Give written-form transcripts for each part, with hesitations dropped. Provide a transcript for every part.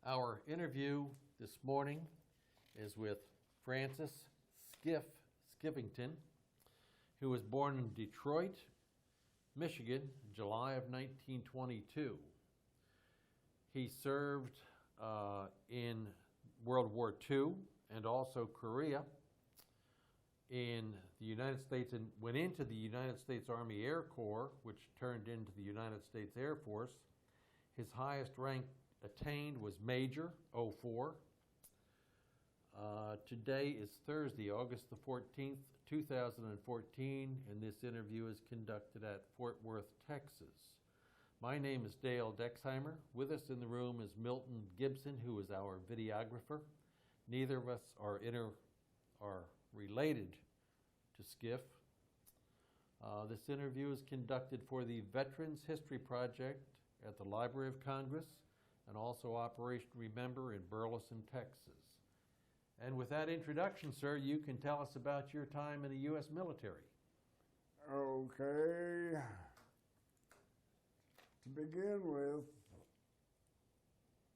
Our interview this morning is with Francis Skiffington, who was born in Detroit, Michigan, July of 1922. He served in World War II and also Korea in the United States, and went into the United States Army Air Corps, which turned into the United States Air Force. His highest rank attained was Major, 04. Today is Thursday, August the 14th, 2014, and this interview is conducted at Fort Worth, Texas. My name is Dale Dexheimer. With us in the room is Milton Gibson, who is our videographer. Neither of us are related to Skiff. This interview is conducted for the Veterans History Project at the Library of Congress and also Operation Remember in Burleson, Texas. And with that introduction, sir, you can tell us about your time in the U.S. military. Okay. To begin with,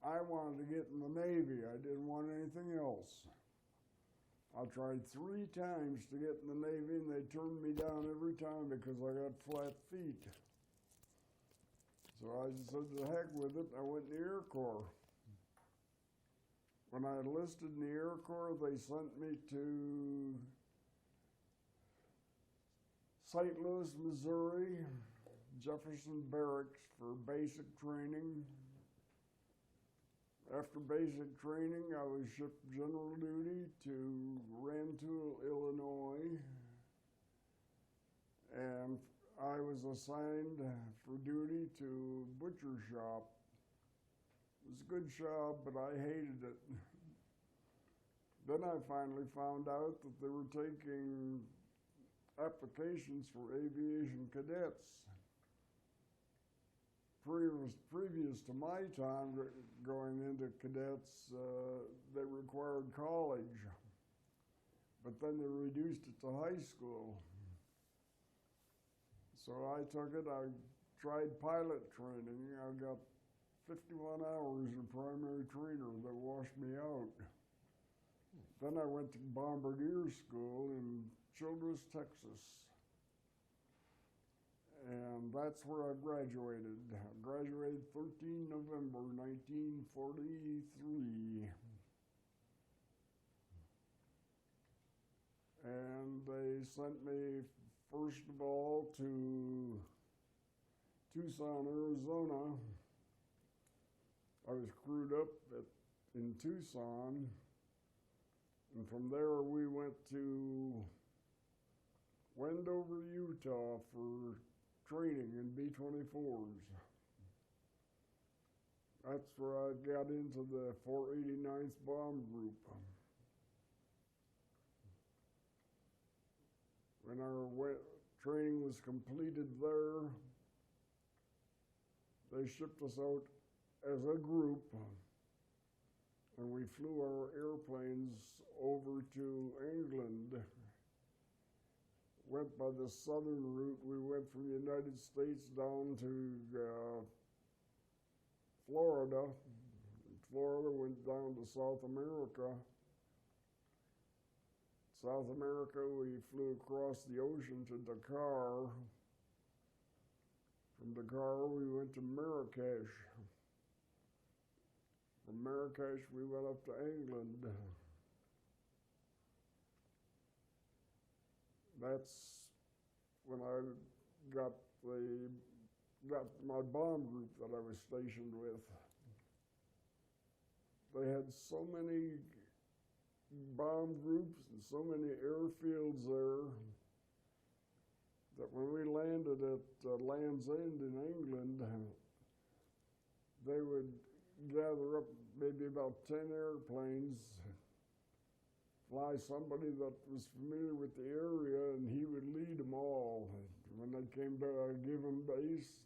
I wanted to get in the Navy. I didn't want anything else. I tried 3 times to get in the Navy, and they turned me down every time because I got flat feet. So I just said, to heck with it, I went in the Air Corps. When I enlisted in the Air Corps, they sent me to St. Louis, Missouri, Jefferson Barracks for basic training. After basic training, I was shipped general duty to Rantoul, Illinois, and I was assigned for duty to butcher shop. It was a good shop, but I hated it. Then I finally found out that they were taking applications for aviation cadets. Previous to my time going into cadets, they required college, but then they reduced it to high school. So I took it. I tried pilot training. I got 51 hours of primary trainer that washed me out. Then I went to bombardier school in Childress, Texas. And that's where I graduated. I graduated 13 November 1943. And they sent me, first of all, to Tucson, Arizona. I was crewed up in Tucson. And from there we went to Wendover, Utah for training in B-24s. That's where I got into the 489th Bomb Group. When our training was completed there, they shipped us out as a group, and we flew our airplanes over to England. Went by the southern route. We went from the United States down to Florida. Florida went down to South America. South America, we flew across the ocean to Dakar. From Dakar, we went to Marrakesh. From Marrakesh, we went up to England. That's when I got my bomb group that I was stationed with. They had so many bomb groups and so many airfields there that when we landed at Land's End in England, they would gather up maybe about 10 airplanes, fly somebody that was familiar with the area, and he would lead them all. When they came to give them base,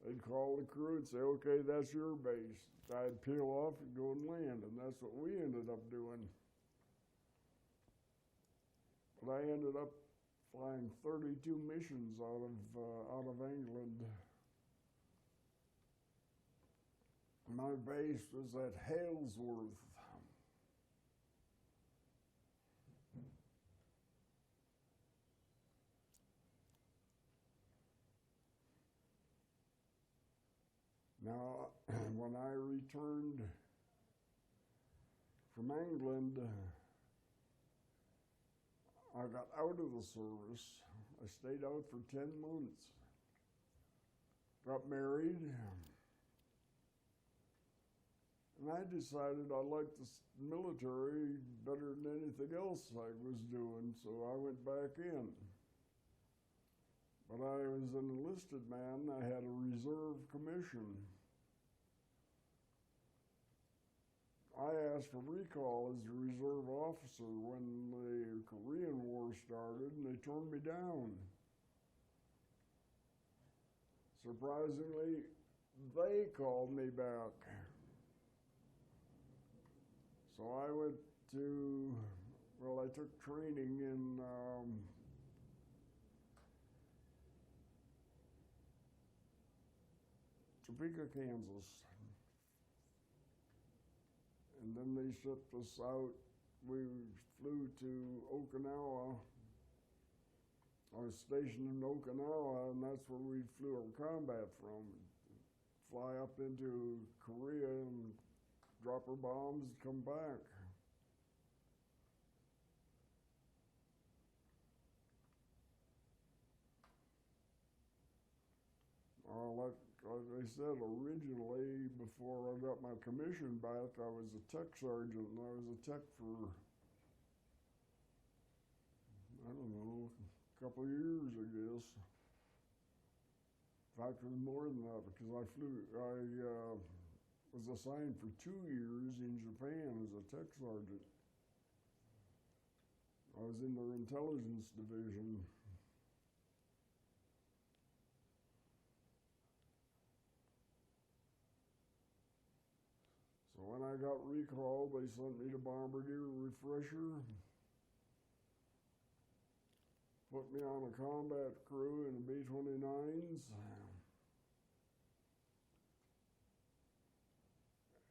they'd call the crew and say, okay, that's your base. I'd peel off and go and land, and that's what we ended up doing. But I ended up flying 32 missions out of England. My base was at Halesworth. Now, when I returned from England, I got out of the service. I stayed out for 10 months. Got married. And I decided I liked the military better than anything else I was doing, so I went back in. But I was an enlisted man. I had a reserve commission. I asked for recall as a reserve officer when the Korean War started, and they turned me down. Surprisingly, they called me back. So I went to, well, I took training in Topeka, Kansas. And then they shipped us out. We flew to Okinawa. I was stationed in Okinawa, and that's where we flew our combat from. Fly up into Korea and drop our bombs and come back. Like I said, originally, before I got my commission back, I was a tech sergeant, and I was a tech for, I don't know, a couple of years, I guess. In fact, it was more than that, because I was assigned for 2 years in Japan as a tech sergeant. I was in their intelligence division. So when I got recalled, they sent me to Bombardier Refresher, put me on a combat crew in the B-29s,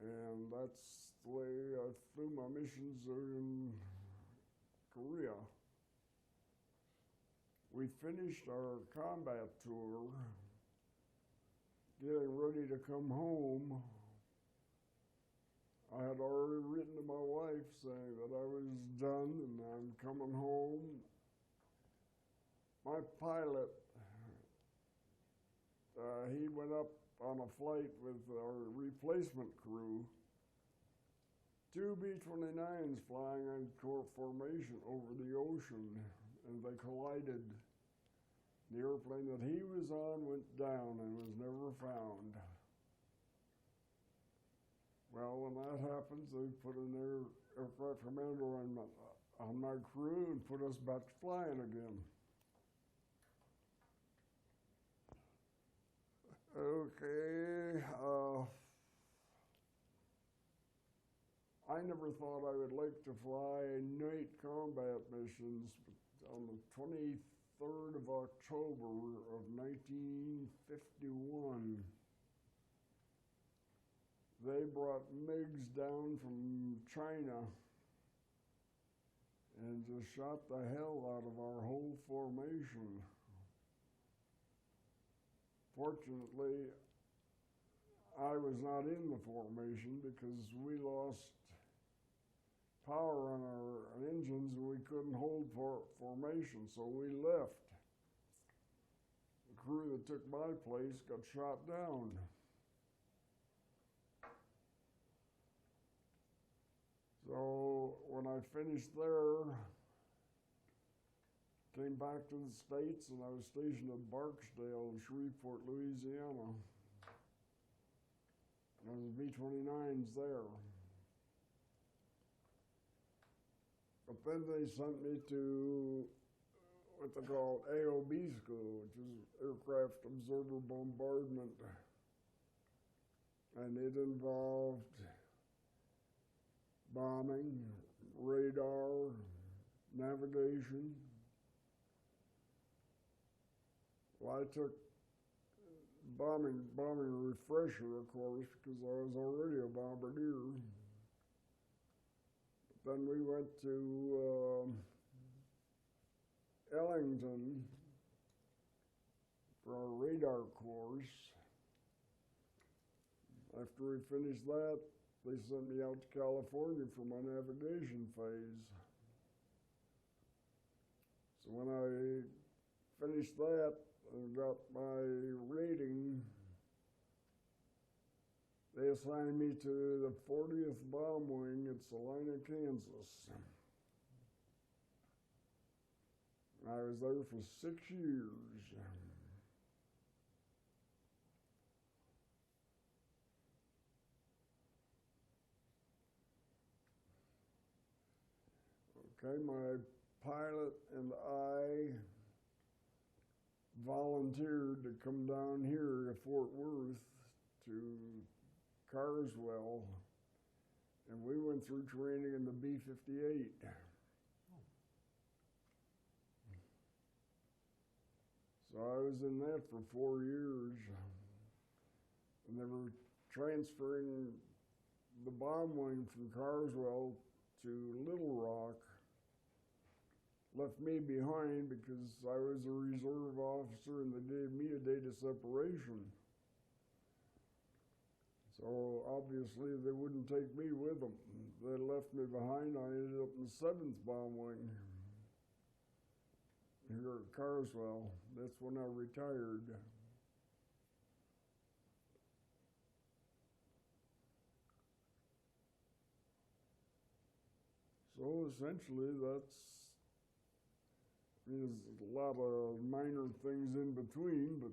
and that's the way I flew my missions in Korea. We finished our combat tour, getting ready to come home. I had already written to my wife saying that I was done and I'm coming home. My pilot, he went up on a flight with our replacement crew. 2 B-29s flying in formation over the ocean, and they collided. The airplane that he was on went down and was never found. Well, when that happens, they put an aircraft commander on my crew and put us back to flying again. Okay. I never thought I would like to fly night combat missions, but on the 23rd of October of 1951, they brought MiGs down from China and just shot the hell out of our whole formation. Fortunately, I was not in the formation because we lost power on our engines and we couldn't hold formation, so we left. The crew that took my place got shot down. So when I finished there, came back to the States, and I was stationed at Barksdale in Shreveport, Louisiana. And I was B-29s there. But then they sent me to what they call AOB school, which is Aircraft Observer Bombardment. And it involved bombing, radar, navigation. Well, I took bombing refresher, of course, because I was already a bombardier. Then we went to Ellington for our radar course. After we finished that, they sent me out to California for my navigation phase. So when I finished that and got my rating, they assigned me to the 40th Bomb Wing at Salina, Kansas. I was there for 6 years. Okay, my pilot and I volunteered to come down here to Fort Worth to Carswell, and we went through training in the B-58. So I was in that for 4 years, and they were transferring the bomb wing from Carswell to Little Rock. Left me behind because I was a reserve officer and they gave me a date of separation. So obviously they wouldn't take me with them. They left me behind. I ended up in the 7th Bomb Wing here at Carswell. That's when I retired. So essentially there's a lot of minor things in between, but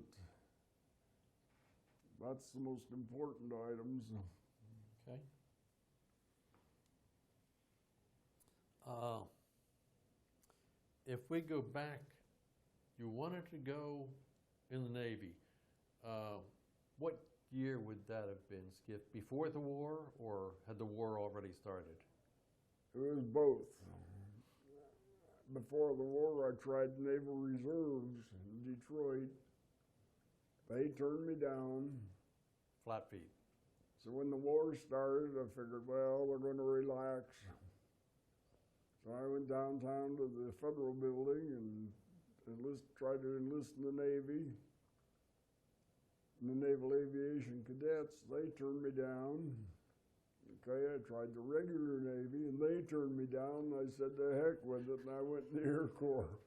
that's the most important items. Okay. If we go back, you wanted to go in the Navy. What year would that have been, Skiff? Before the war, or had the war already started? It was both. Before the war, I tried Naval Reserves in Detroit. They turned me down. Flat feet. So when the war started, I figured, well, they're going to relax. So I went downtown to the Federal Building and tried to enlist in the Navy. And the Naval Aviation Cadets, they turned me down. Okay, I tried the regular Navy, and they turned me down. I said, to heck with it, and I went in the Air Corps.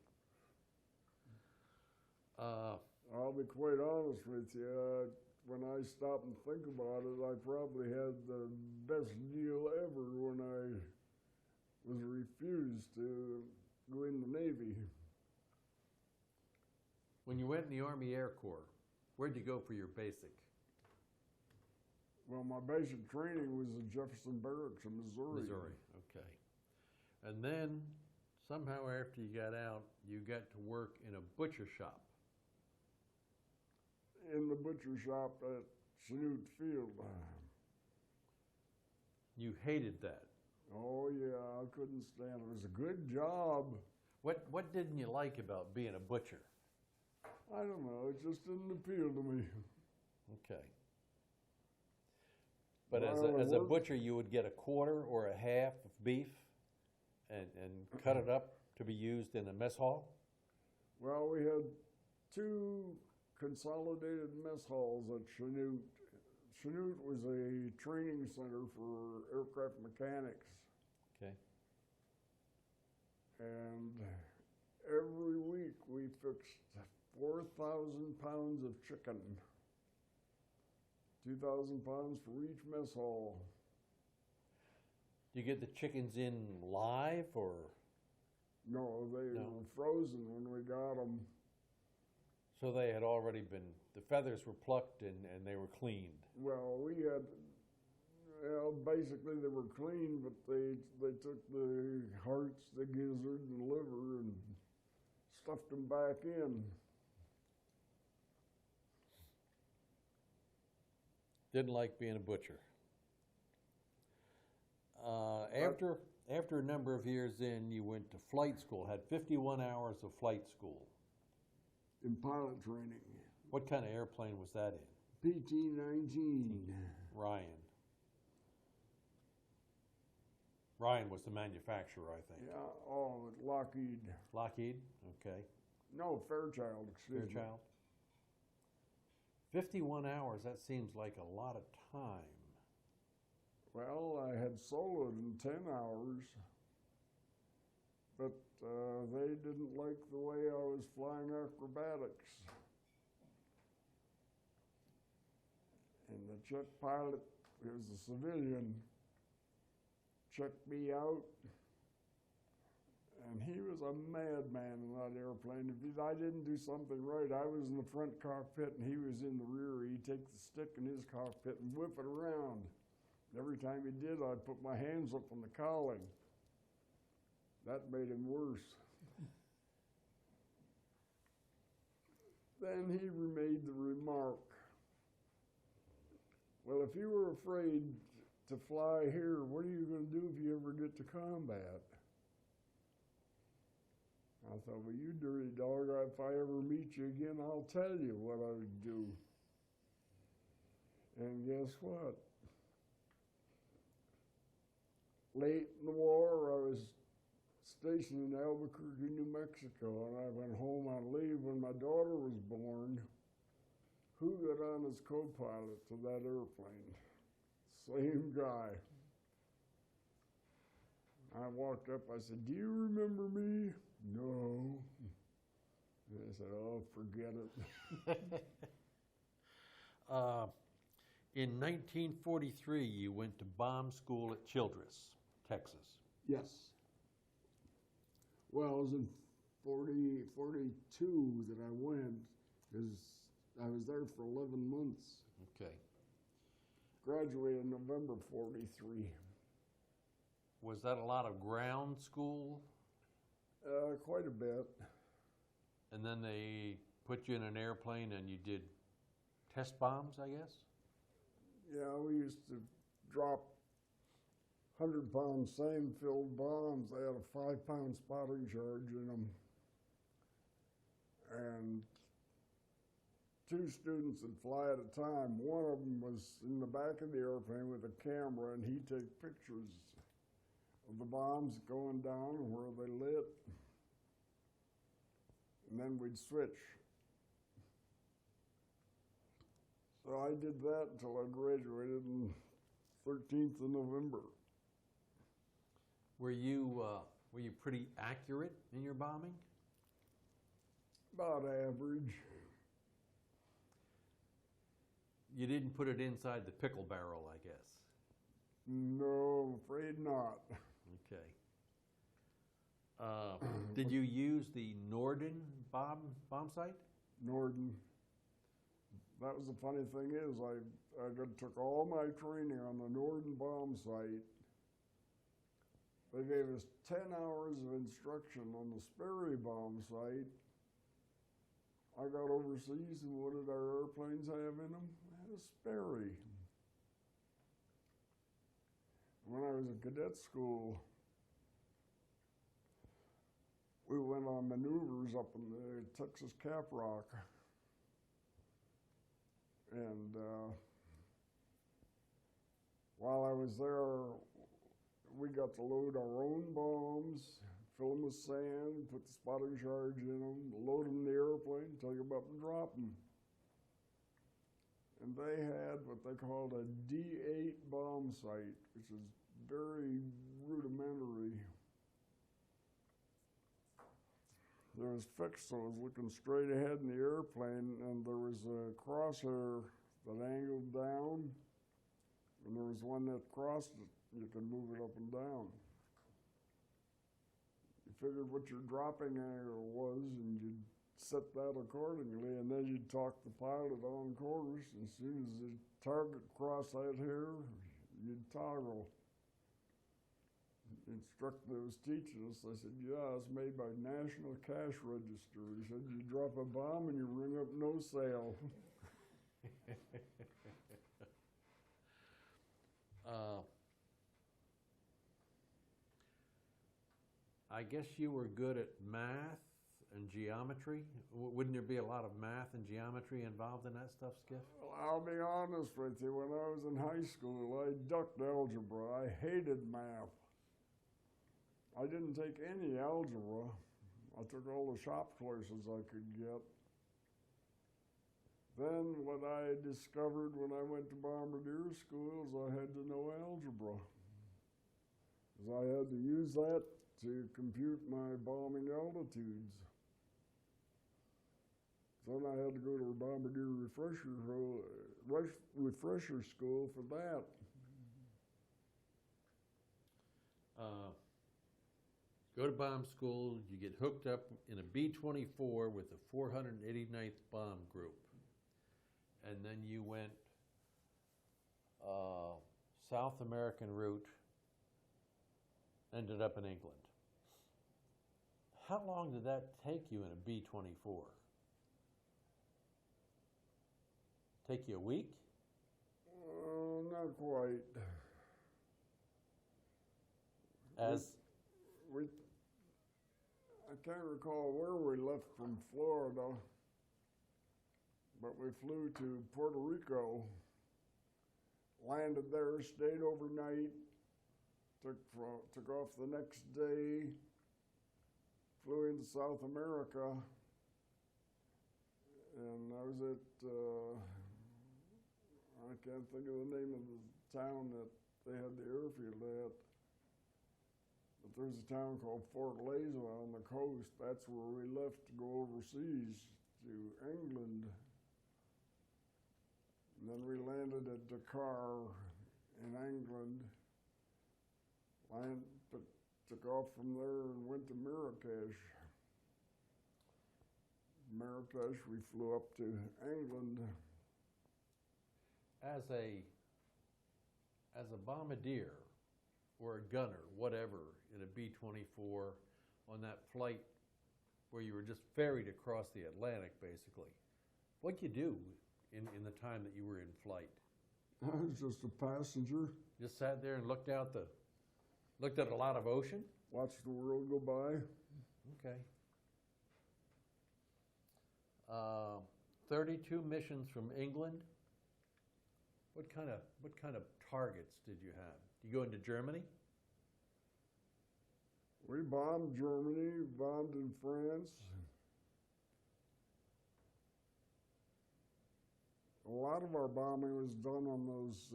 I'll be quite honest with you. When I stop and think about it, I probably had the best deal ever when I was refused to go in the Navy. When you went in the Army Air Corps, where'd you go for your basic? Well, my basic training was at Jefferson Barracks in Missouri. Missouri, okay. And then, somehow after you got out, you got to work in a butcher shop. In the butcher shop at Chanute Field. You hated that. Oh, yeah, I couldn't stand it. It was a good job. What didn't you like about being a butcher? I don't know, it just didn't appeal to me. Okay. But as a butcher, you would get a quarter or a half of beef and cut it up to be used in a mess hall? Well, we had 2 consolidated mess halls at Chanute. Chanute was a training center for aircraft mechanics. Okay. And every week we fixed 4,000 pounds of chicken. 2,000 pounds for each mess hall. Do you get the chickens in live or? No, they were frozen when we got them. So they had already been, the feathers were plucked and they were cleaned. Well, we had, basically they were clean, but they took the hearts, the gizzard, and liver and stuffed them back in. Didn't like being a butcher. After a number of years in, you went to flight school, had 51 hours of flight school. In pilot training. What kind of airplane was that in? PT-19. Ryan. Ryan was the manufacturer, I think. Yeah, oh, Lockheed. Lockheed, okay. No, Fairchild, excuse me. Fairchild. 51 hours, that seems like a lot of time. Well, I had soloed in 10 hours, but they didn't like the way I was flying acrobatics. And the jet pilot, who was a civilian, checked me out, and he was a madman in that airplane. If I didn't do something right, I was in the front cockpit and he was in the rear. He'd take the stick in his cockpit and whip it around. Every time he did, I'd put my hands up on the cowling. That made him worse. Then he made the remark, well, if you were afraid to fly here, what are you going to do if you ever get to combat? I thought, well, you dirty dog, if I ever meet you again, I'll tell you what I would do. And guess what? Late in the war, I was stationed in Albuquerque, New Mexico, and I went home on leave when my daughter was born. Who got on as co-pilot to that airplane? Same guy. I walked up, I said, do you remember me? No. And I said, oh, forget it. In 1943, you went to bomb school at Childress, Texas. Yes. Well, it was in 42 that I went, because I was there for 11 months. Okay. Graduated in November 43. Was that a lot of ground school? Quite a bit. And then they put you in an airplane and you did test bombs, I guess? Yeah, we used to drop 100-pound sand-filled bombs. They had a 5-pound spotting charge in them. And 2 students would fly at a time. One of them was in the back of the airplane with a camera, and he'd take pictures of the bombs going down and where they lit. And then we'd switch. So I did that until I graduated on 13th of November. Were you pretty accurate in your bombing? About average. You didn't put it inside the pickle barrel, I guess. No, I'm afraid not. Okay. Did you use the Norden bomb site? Norden. That was the funny thing is, I took all my training on the Norden bomb site. They gave us 10 hours of instruction on the Sperry bomb site. I got overseas, and what did our airplanes have in them? They had a Sperry. When I was in cadet school, we went on maneuvers up in the Texas Caprock. And while I was there, we got to load our own bombs, fill them with sand, put the spotting charge in them, load them in the airplane, take them up and drop them. And they had what they called a D8 bomb site, which is very rudimentary. There was fixed, so I was looking straight ahead in the airplane, and there was a crosshair that angled down, and there was one that crossed it. You could move it up and down. You figured what your dropping angle was, and you'd set that accordingly, and then you'd talk the pilot on course. As soon as the target crossed that hair, you'd toggle. The instructor was teaching us. I said, yeah, it's made by National Cash Register. He said, you drop a bomb and you ring up no sale. I guess you were good at math and geometry? Wouldn't there be a lot of math and geometry involved in that stuff, Skiff? Well, I'll be honest with you, when I was in high school, I ducked algebra. I hated math. I didn't take any algebra. I took all the shop courses I could get. Then what I discovered when I went to bombardier school is I had to know algebra. 'Cause I had to use that to compute my bombing altitudes. Then I had to go to a bombardier refresher school for that. Go to bomb school, you get hooked up in a B-24 with the 489th Bomb Group. And then you went South American route, ended up in England. How long did that take you in a B-24? Take you a week? Not quite. I can't recall where we left from Florida, but we flew to Puerto Rico, landed there, stayed overnight, took off the next day, flew into South America, and I was at, I can't think of the name of the town that they had the airfield at. But there's a town called Fort Lazo on the coast. That's where we left to go overseas to England. And then we landed at Dakar in England, took off from there and went to Marrakesh. Marrakesh, we flew up to England. As a bombardier or a gunner, whatever, in a B-24 on that flight where you were just ferried across the Atlantic, basically, what'd you do in the time that you were in flight? I was just a passenger. Just sat there and looked at a lot of ocean? Watched the world go by. Okay. 32 missions from England. What kind of targets did you have? Did you go into Germany? We bombed Germany, bombed in France. A lot of our bombing was done on those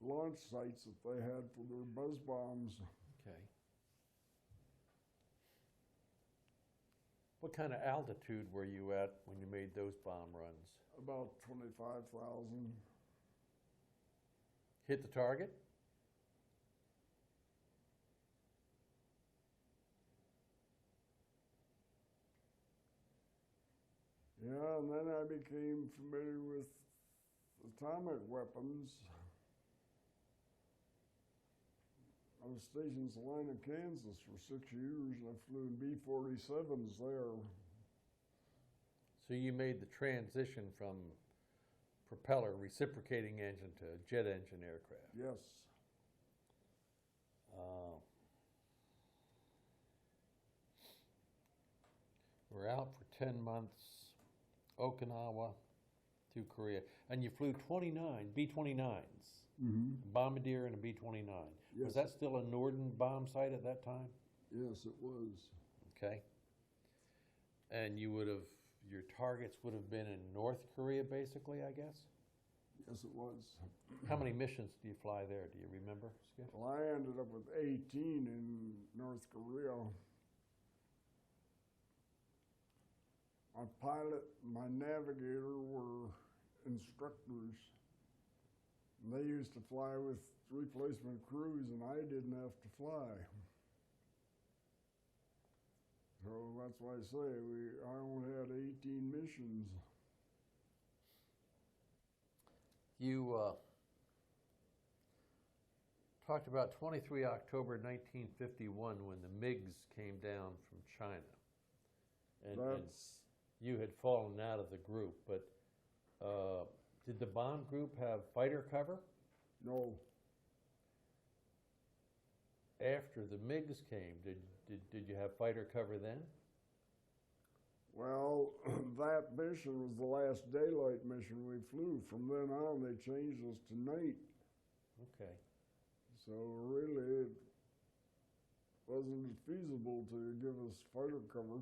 launch sites that they had for their buzz bombs. Okay. What kind of altitude were you at when you made those bomb runs? About 25,000. Hit the target? Yeah, and then I became familiar with atomic weapons. I was stationed in Salina, Kansas for 6 years, and I flew in B-47s there. So you made the transition from propeller reciprocating engine to jet engine aircraft? Yes. We're out for 10 months, Okinawa to Korea. And you flew 29 B-29s, Bombardier and a B-29. Yes. Was that still a Norden bomb site at that time? Yes, it was. Okay. And your targets would have been in North Korea, basically, I guess? Yes, it was. How many missions do you fly there? Do you remember, Skip? Well, I ended up with 18 in North Korea. My pilot and my navigator were instructors. And they used to fly with replacement crews, and I didn't have to fly. So that's why I say I only had 18 missions. You talked about 23 October 1951 when the MiGs came down from China. And you had fallen out of the group, but did the bomb group have fighter cover? No. after the MiGs came, did you have fighter cover then? Well, that mission was the last daylight mission we flew. From then on, they changed us to night. Okay. So really, it wasn't feasible to give us fighter cover.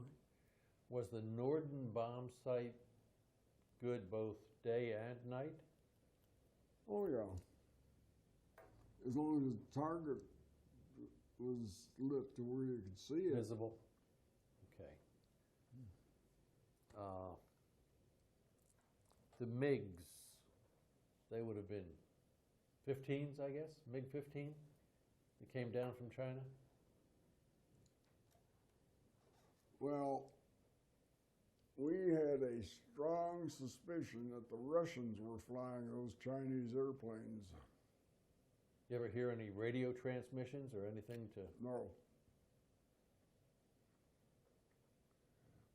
Was the Norden bomb site good both day and night? Oh yeah. As long as the target was lit to where you could see it. Visible? Okay. The MiGs, they would have been 15s, I guess, MiG-15 that came down from China? Well, we had a strong suspicion that the Russians were flying those Chinese airplanes. You ever hear any radio transmissions or anything to? No.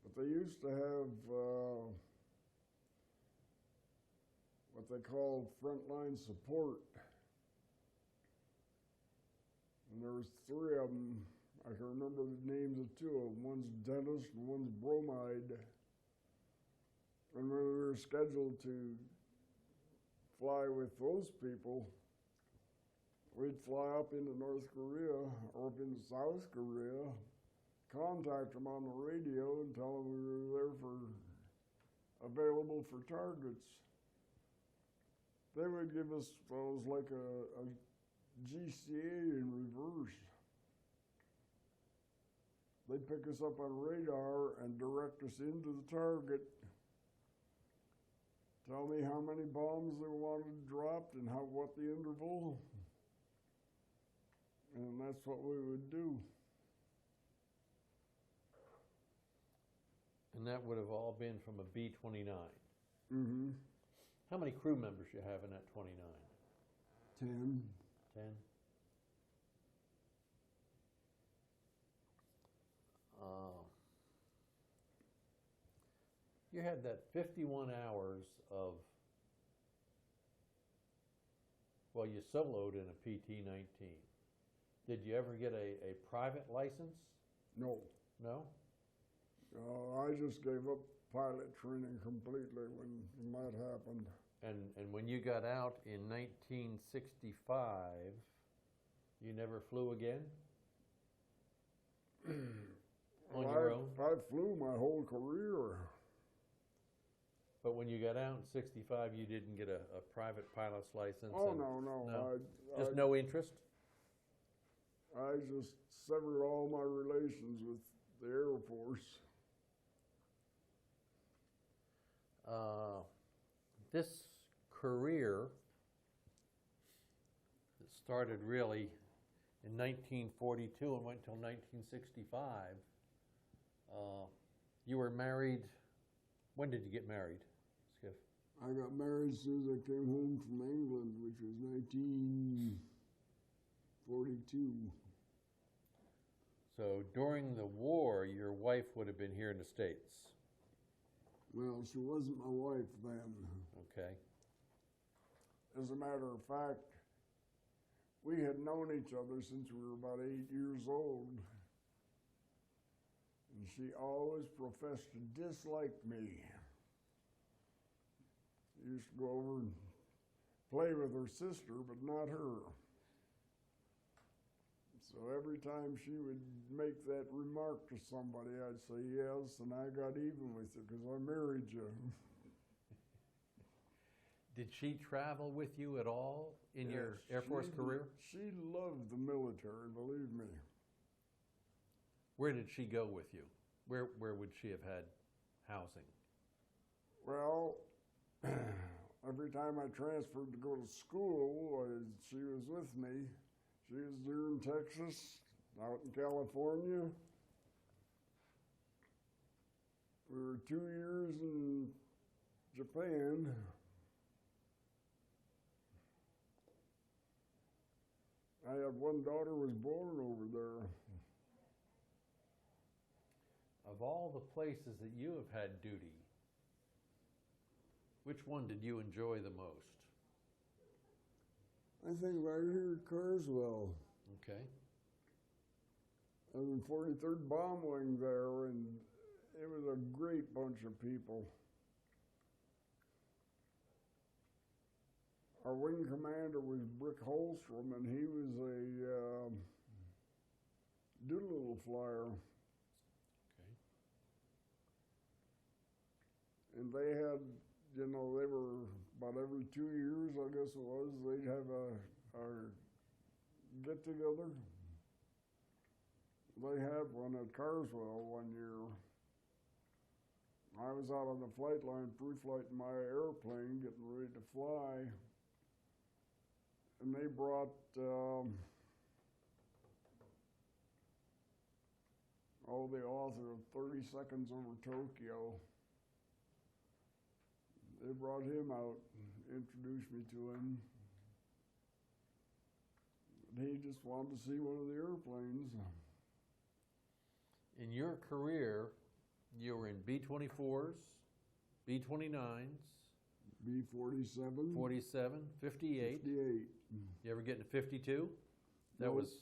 But they used to have what they called frontline support. And there was three of them. I can remember the names of two of them. One's Dennis and one's Bromide. And when we were scheduled to fly with those people, we'd fly up into North Korea or up into South Korea, contact them on the radio and tell them we were there for available for targets. They would give us what was like a GCA in reverse. They'd pick us up on radar and direct us into the target, tell me how many bombs they wanted dropped and what the interval, and that's what we would do. And that would have all been from a B-29. Mm-hmm. How many crew members you have in that 29? 10. 10? You had that 51 hours of, well, you soloed in a PT-19. Did you ever get a private license? No. No? I just gave up pilot training completely when that happened. And when you got out in 1965, you never flew again? On your own? I flew my whole career. But when you got out in 65, you didn't get a private pilot's license? Oh, and, no. Just no interest? I just severed all my relations with the Air Force. This career that started really in 1942 and went until 1965, you were married. When did you get married, Skiff? I got married as soon as I came home from England, which was 1942. So during the war, your wife would have been here in the States. Well, she wasn't my wife then. Okay. As a matter of fact, we had known each other since we were about 8 years old. And she always professed to dislike me. She used to go over and play with her sister, but not her. So every time she would make that remark to somebody, I'd say yes, and I got even with you because I married you. Did she travel with you at all in your Air Force career? She loved the military, believe me. Where did she go with you? Where would she have had housing? Well, every time I transferred to go to school, she was with me. She was there in Texas, out in California. We were 2 years in Japan. I had one daughter was born over there. Of all the places that you have had duty, which one did you enjoy the most? I think right here at Carswell. Okay. I was in 43rd Bomb Wing there, and it was a great bunch of people. Our wing commander was Brick Holstrom, and he was a Doolittle flyer. Okay. And they had, you know, they were about every 2 years, I guess it was, they'd have a get together. They had one at Carswell one year. I was out on the flight line pre-flighting my airplane, getting ready to fly. And they brought the author of 30 Seconds Over Tokyo. They brought him out and introduced me to him. And he just wanted to see one of the airplanes. In your career, you were in B-24s, B-29s, B-47. 47, 58. 58. You ever get into 52?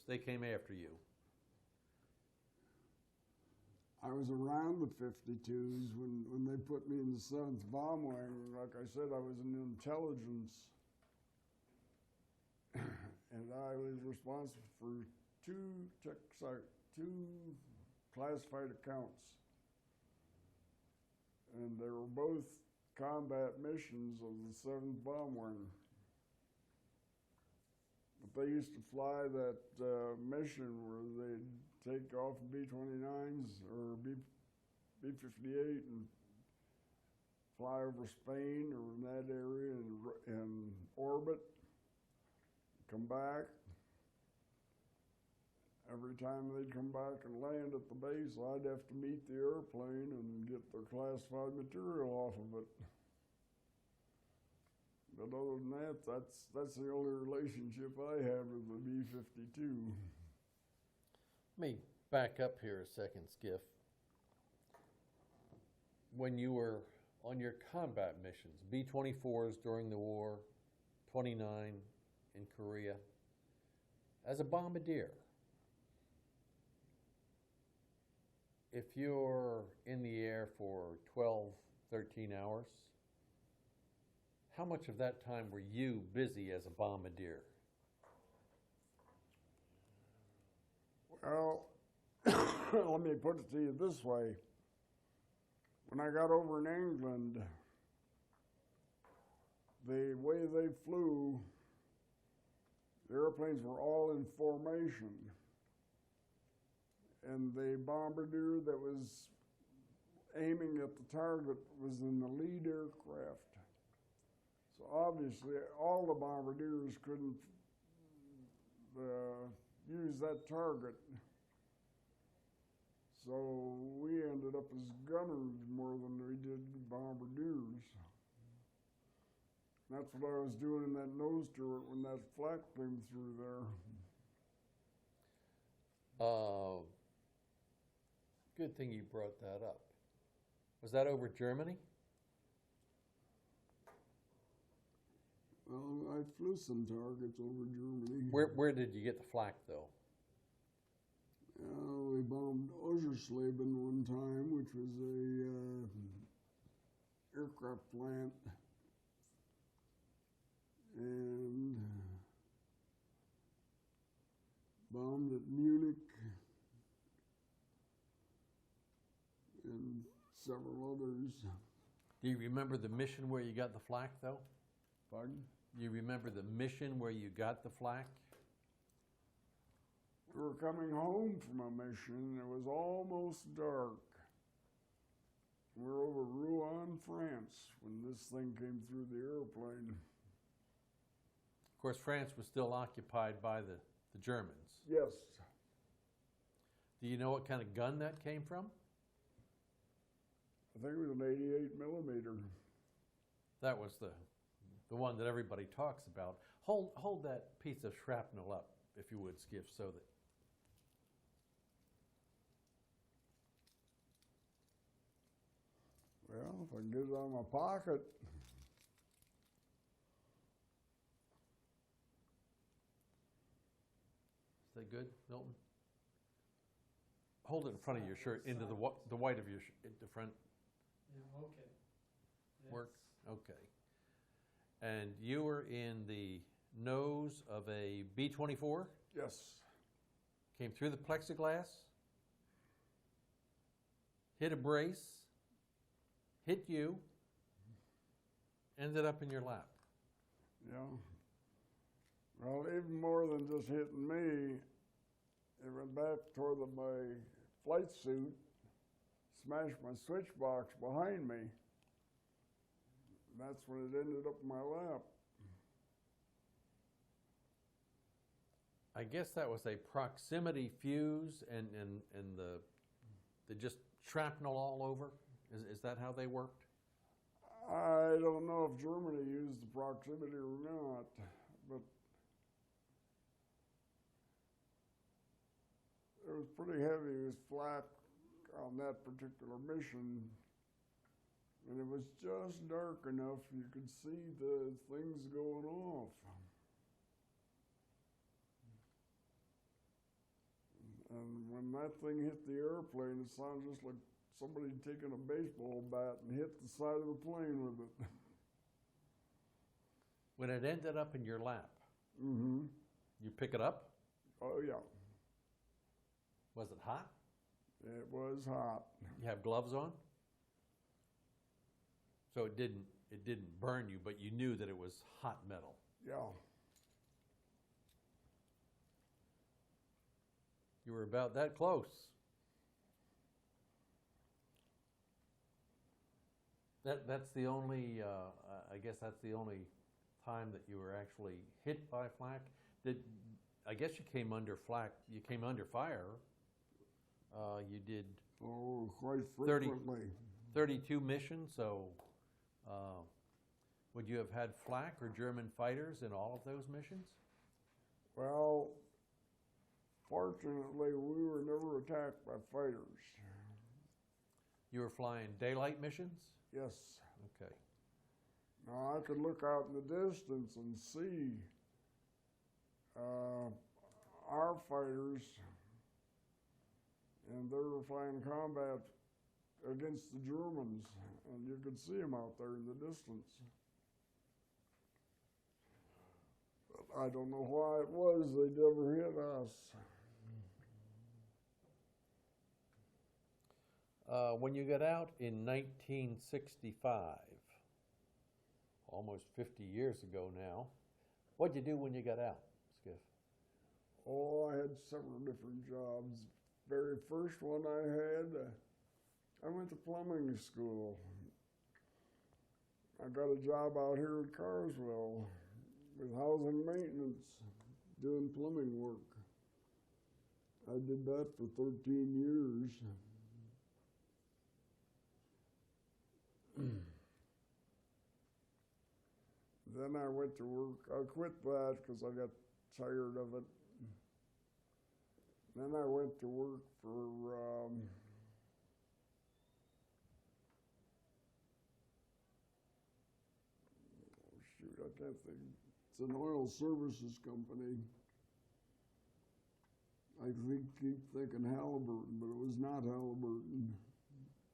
They came after you. I was around the 52s when they put me in the 7th Bomb Wing. Like I said, I was in intelligence. And I was responsible for two classified accounts. And they were both combat missions of the 7th Bomb Wing. But they used to fly that mission where they'd take off B-29s or B-58 and fly over Spain or in that area and orbit, come back. Every time they'd come back and land at the base, I'd have to meet the airplane and get their classified material off of it. But other than that, that's the only relationship I have with the B-52. Let me back up here a second, Skiff. When you were on your combat missions, B-24s during the war, 29 in Korea, as a bombardier, if you're in the air for 12, 13 hours, how much of that time were you busy as a bombardier? Well, let me put it to you this way. When I got over in England, the way they flew, the airplanes were all in formation. And the bombardier that was aiming at the target was in the lead aircraft. So obviously, all the bombardiers couldn't use that target. So we ended up as gunners more than we did bombardiers. That's what I was doing in that nose turret when that flak came through there. Good thing you brought that up. Was that over Germany? Well, I flew some targets over Germany. Where did you get the flak, though? We bombed Oschersleben one time, which was a aircraft plant, and bombed at Munich and several others. Do you remember the mission where you got the flak, though? Pardon? You remember the mission where you got the flak? We were coming home from a mission. It was almost dark. We were over Rouen, France, when this thing came through the airplane. Of course, France was still occupied by the Germans. Yes. Do you know what kind of gun that came from? I think it was an 88 millimeter. That was the one that everybody talks about. Hold that piece of shrapnel up, if you would, Skiff, so that. Well, if I can get it out of my pocket. Is that good, Milton? hold it in front of your shirt, into the white of your, the front Yeah, okay. work? That's- Okay. And you were in the nose of a B-24, Yes. came through the plexiglass, hit a brace, hit you, ended up in your lap. Yeah. Well, even more than just hitting me, it went back toward my flight suit, smashed my switch box behind me. That's when it ended up in my lap. I guess that was a proximity fuse and the just shrapnel all over? Is that how they worked? I don't know if Germany used the proximity or not, but it was pretty heavy. It was flak on that particular mission, and it was just dark enough you could see the things going off. And when that thing hit the airplane, it sounded just like somebody taking a baseball bat and hit the side of the plane with it. When it ended up in your lap, Mm-hmm. you pick it up? Oh, yeah. Was it hot? It was hot. You have gloves on? So it didn't burn you, but you knew that it was hot metal. Yeah. You were about that close. That's the only, I guess that's the only time that you were actually hit by flak. I guess you came under flak, you came under fire. You did Oh, quite 30. frequently. 32 missions, so would you have had flak or German fighters in all of those missions? Well, fortunately, we were never attacked by fighters. You were flying daylight missions? Yes. Okay. Now, I could look out in the distance and see our fighters, and they were flying combat against the Germans, and you could see them out there in the distance. But I don't know why it was they never hit us. When you got out in 1965, almost 50 years ago now, what'd you do when you got out, Skiff? Oh, I had several different jobs. Very first one I had, I went to plumbing school. I got a job out here at Carswell with housing maintenance, doing plumbing work. I did that for 13 years. Then I went to work. I quit that because I got tired of it. Then I went to work for shoot, I can't think. It's an oil services company. I keep thinking Halliburton, but it was not Halliburton.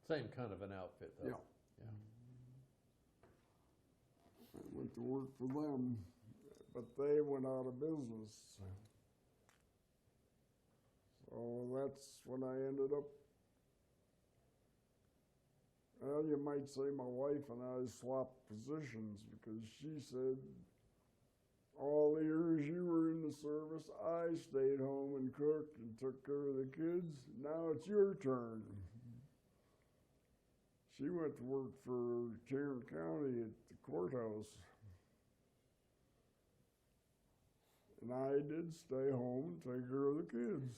Same kind of an outfit, though. Yeah. I went to work for them, but they went out of business. So that's when I ended up, well, you might say my wife and I swapped positions because she said, all the years you were in the service, I stayed home and cooked and took care of the kids. Now it's your turn. She went to work for Tarrant County at the courthouse. And I did stay home and take care of the kids.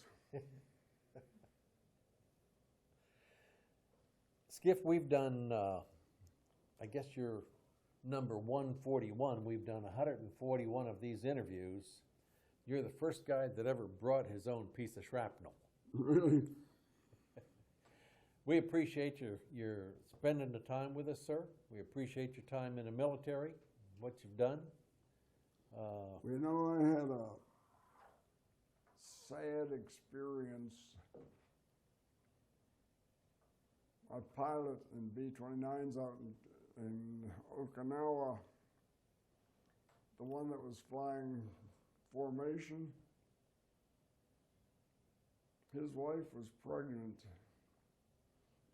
Skiff, we've done, I guess you're number 141. We've done 141 of these interviews. You're the first guy that ever brought his own piece of shrapnel. Really? We appreciate your spending the time with us, sir. We appreciate your time in the military, what you've done. You know, I had a sad experience my pilot in B-29s out in Okinawa, the one that was flying formation, his wife was pregnant,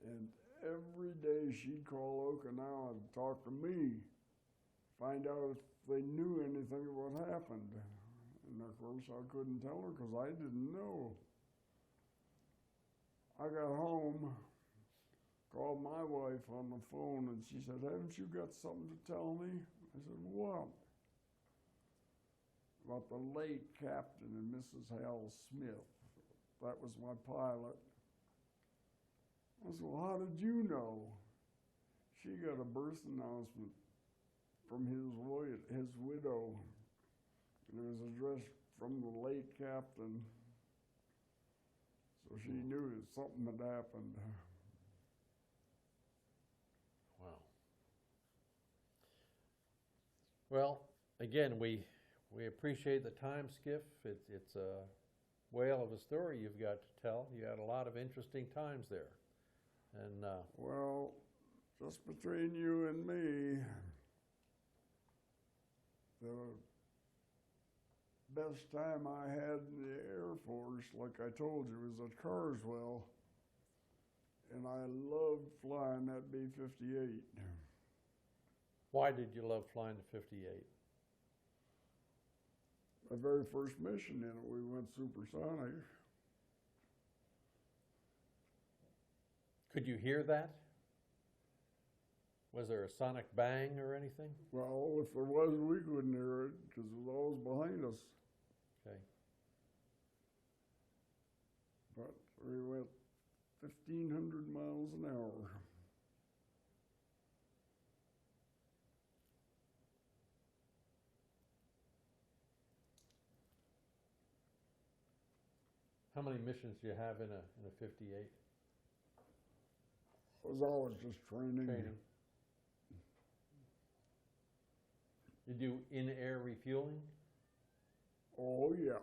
and every day she'd call Okinawa to talk to me, find out if they knew anything of what happened. And of course I couldn't tell her because I didn't know. I got home, called my wife on the phone, and she said, "Haven't you got something to tell me?" I said, "What?" "About the late Captain and Mrs. Hal Smith. That was my pilot." I said, "Well, how did you know?" She got a birth announcement from his widow, and it was addressed from the late captain, so she knew that something had happened. Wow. Well, again, we appreciate the time, Skiff. It's a whale of a story you've got to tell. You had a lot of interesting times there. And Well, just between you and me, the best time I had in the Air Force, like I told you, was at Carswell, and I loved flying that B-58. why did you love flying the 58? My very first mission in it, we went supersonic. Could you hear that? Was there a sonic bang or anything? Well, if there was, we couldn't hear it because it was always behind us. Okay. But we went 1,500 miles an hour. How many missions do you have in a 58? It was always just training. Training. You do in-air refueling? Oh, yeah.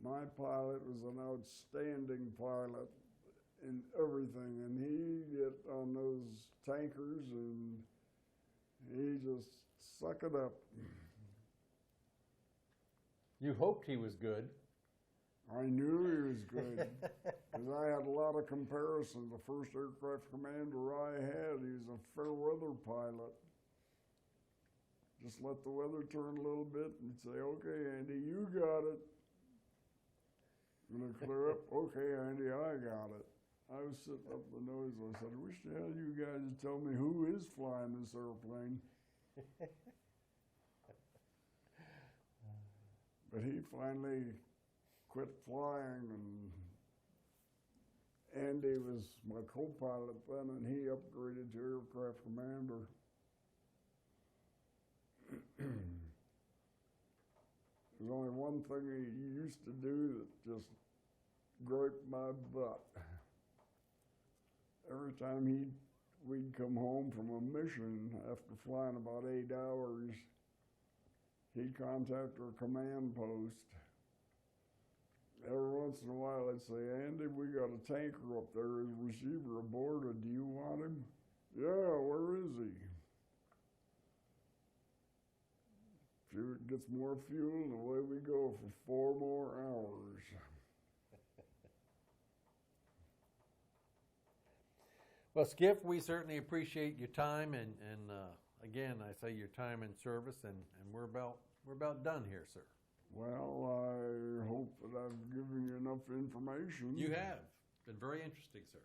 My pilot was an outstanding pilot in everything, and he'd get on those tankers and he just suck it up. You hoped he was good. I knew he was good because I had a lot of comparison. The first aircraft commander I had, he was a fair weather pilot. Just let the weather turn a little bit and say, "Okay, Andy, you got it." And it clear up, "Okay, Andy, I got it." I was sitting up the nose. I said, "I wish the hell you guys would tell me who is flying this airplane." But he finally quit flying, and Andy was my co-pilot then, and he upgraded to aircraft commander. There's only one thing he used to do that just griped my butt. Every time we'd come home from a mission after flying about 8 hours, he'd contact our command post. Every once in a while, I'd say, "Andy, we got a tanker up there. His receiver aborted. Do you want him?" "Yeah, where is he?" It gets more fuel, and away we go for 4 more hours. Well, Skiff, we certainly appreciate your time, and again, I say your time in service, and we're about done here, sir. Well, I hope that I've given you enough information. You have been very interesting, sir.